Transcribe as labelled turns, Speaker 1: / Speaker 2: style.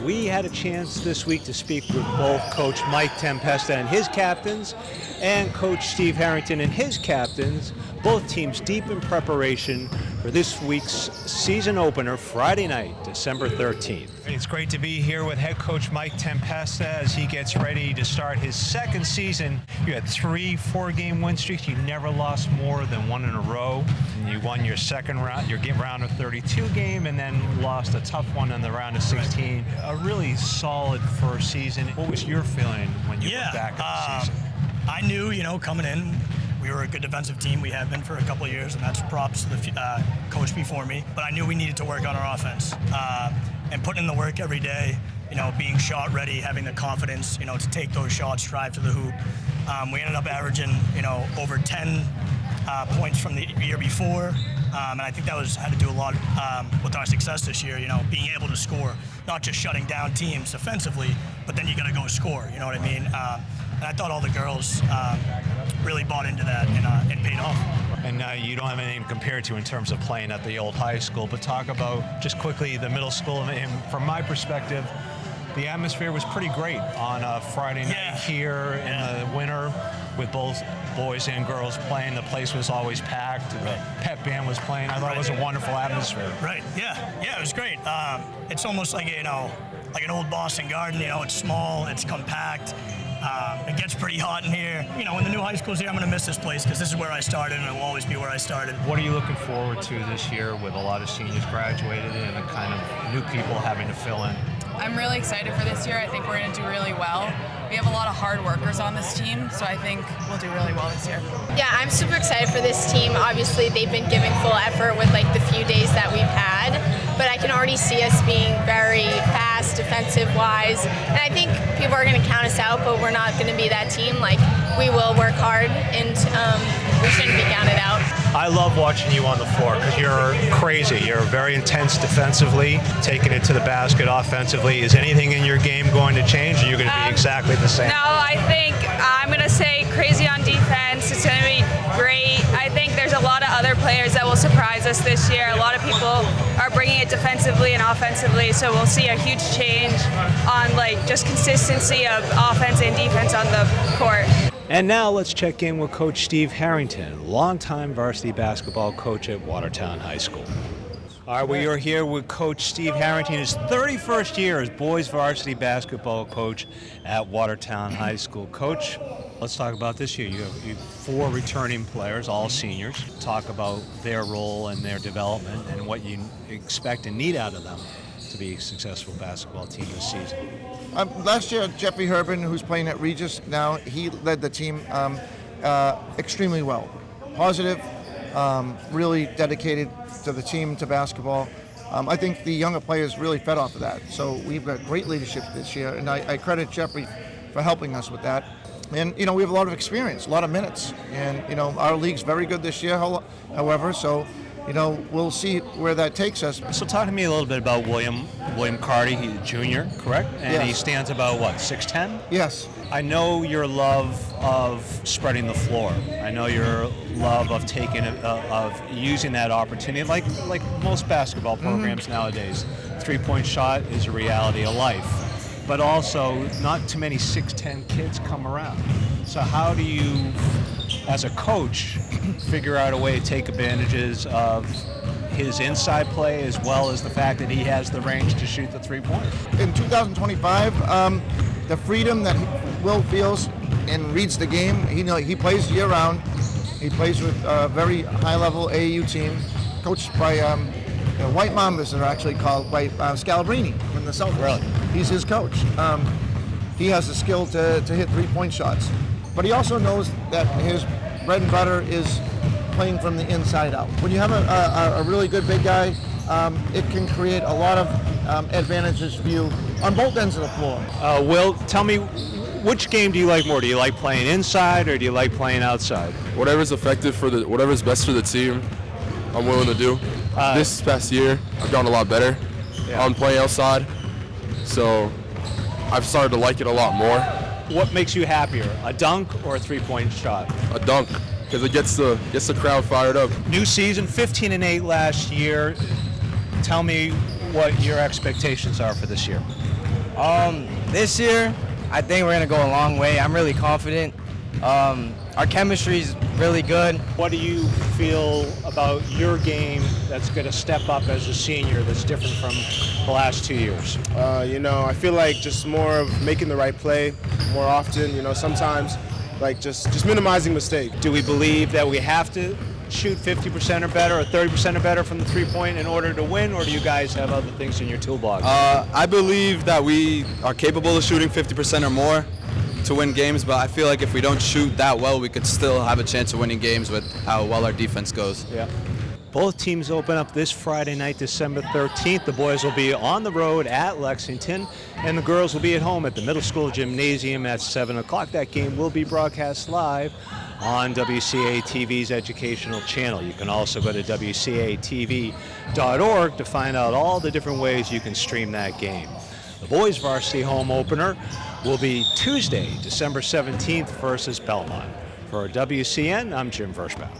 Speaker 1: We had a chance this week to speak with both Coach Mike Tempesta and his captains and Coach Steve Harrington and his captains, both teams deep in preparation for this week's season opener, Friday night, December 13th. It's great to be here with head coach Mike Tempesta as he gets ready to start his second season. You had 3 4-game win streaks. You never lost more than 1 in a row. And you won your second round, your round of 32 game, and then lost a tough one in the round of 16. A really solid first season. What was your feeling when you look back at the season?
Speaker 2: I knew, coming in, we were a good defensive team. We have been for a couple of years, and that's props to the coach before me. But I knew we needed to work on our offense and putting in the work every day, being shot ready, having the confidence, to take those shots, drive to the hoop. We ended up averaging, over 10 points from the year before. And I think that had to do a lot with our success this year, being able to score, not just shutting down teams defensively, but then you got to go score, you know what I mean? And I thought all the girls really bought into that and paid off.
Speaker 1: And you don't have anything compared to in terms of playing at the old high school, but talk about just quickly the middle school. And from my perspective, the atmosphere was pretty great on a Friday night here in the winter with both boys and girls playing. The place was always packed. The pep band was playing. I thought it was a wonderful atmosphere.
Speaker 2: Right, yeah, it was great. It's almost like, like an old Boston Garden, it's small, it's compact. It gets pretty hot in here. When the new high school's here, I'm going to miss this place because this is where I started and it will always be where I started.
Speaker 1: What are you looking forward to this year with a lot of seniors graduated and a kind of new people having to fill in?
Speaker 3: I'm really excited for this year. I think we're going to do really well. We have a lot of hard workers on this team, so I think we'll do really well this year.
Speaker 4: Yeah, I'm super excited for this team. Obviously, they've been giving full effort with the few days that we've had, but I can already see us being very fast, defensive-wise, and I think people are going to count us out, but we're not going to be that team. We will work hard, and we shouldn't be counted out.
Speaker 1: I love watching you on the floor because you're crazy. You're very intense defensively, taking it to the basket offensively. Is anything in your game going to change, or are you going to be exactly the same?
Speaker 5: No, I think I'm going to say crazy on defense. It's going to be great. I think there's a lot of other players that will surprise us this year. A lot of people are bringing it defensively and offensively, so we'll see a huge change on just consistency of offense and defense on the court.
Speaker 1: And now let's check in with Coach Steve Harrington, longtime varsity basketball coach at Watertown High School. All right, we are here with Coach Steve Harrington, his 31st year as boys varsity basketball coach at Watertown High School. Coach, let's talk about this year. You have 4 returning players, all seniors. Talk about their role and their development and what you expect and need out of them to be a successful basketball team this season.
Speaker 6: Last year, Jeffrey Herbin, who's playing at Regis now, he led the team extremely well. Positive, really dedicated to the team, to basketball. I think the younger players really fed off of that. So we've got great leadership this year, and I credit Jeffrey for helping us with that. And, we have a lot of experience, a lot of minutes. And, our league's very good this year, however, so we'll see where that takes us.
Speaker 1: So talk to me a little bit about William Carty. He's a junior, correct? And
Speaker 6: yes.
Speaker 1: He stands about, 6'10"?
Speaker 6: Yes.
Speaker 1: I know your love of spreading the floor. I know your love of of using that opportunity, like most basketball programs nowadays. 3-point shot is a reality of life. But also, not too many 6'10" kids come around. So how do you, as a coach, figure out a way to take advantages of his inside play as well as the fact that he has the range to shoot the 3-pointer?
Speaker 6: In 2025, the freedom that Will feels and reads the game, he plays year-round. He plays with a very high-level AAU team, coached by White Mambas, are actually called by Scalabrini from the Celtics.
Speaker 1: Really?
Speaker 6: He's his coach. He has the skill to hit 3-point shots. But he also knows that his bread and butter is playing from the inside out. When you have a really good big guy, it can create a lot of advantages for you on both ends of the floor.
Speaker 1: Will, tell me, which game do you like more? Do you like playing inside or do you like playing outside?
Speaker 7: Whatever's effective whatever's best for the team, I'm willing to do. This past year, I've gotten a lot better on playing outside, so I've started to like it a lot more.
Speaker 1: What makes you happier, a dunk or a 3-point shot?
Speaker 7: A dunk, because it gets the crowd fired up.
Speaker 1: New season, 15-8 last year. Tell me what your expectations are for this year.
Speaker 8: This year, I think we're gonna go a long way. I'm really confident. Our chemistry is really good.
Speaker 1: What do you feel about your game that's going to step up as a senior that's different from the last 2 years?
Speaker 9: I feel like just more of making the right play more often. Sometimes like just minimizing mistakes.
Speaker 1: Do we believe that we have to shoot 50% or better or 30% or better from the three-point in order to win, or do you guys have other things in your toolbox?
Speaker 10: I believe that we are capable of shooting 50% or more to win games, but I feel like if we don't shoot that well, we could still have a chance of winning games with how well our defense goes.
Speaker 1: Yeah. Both teams open up this Friday night, December 13th. The boys will be on the road at Lexington, and the girls will be at home at the middle school gymnasium at 7 o'clock. That game will be broadcast live on WCA TV's educational channel. You can also go to WCATV.org to find out all the different ways you can stream that game. The boys' varsity home opener will be Tuesday, December 17th versus Belmont. For WCN, I'm Jim Vershbow.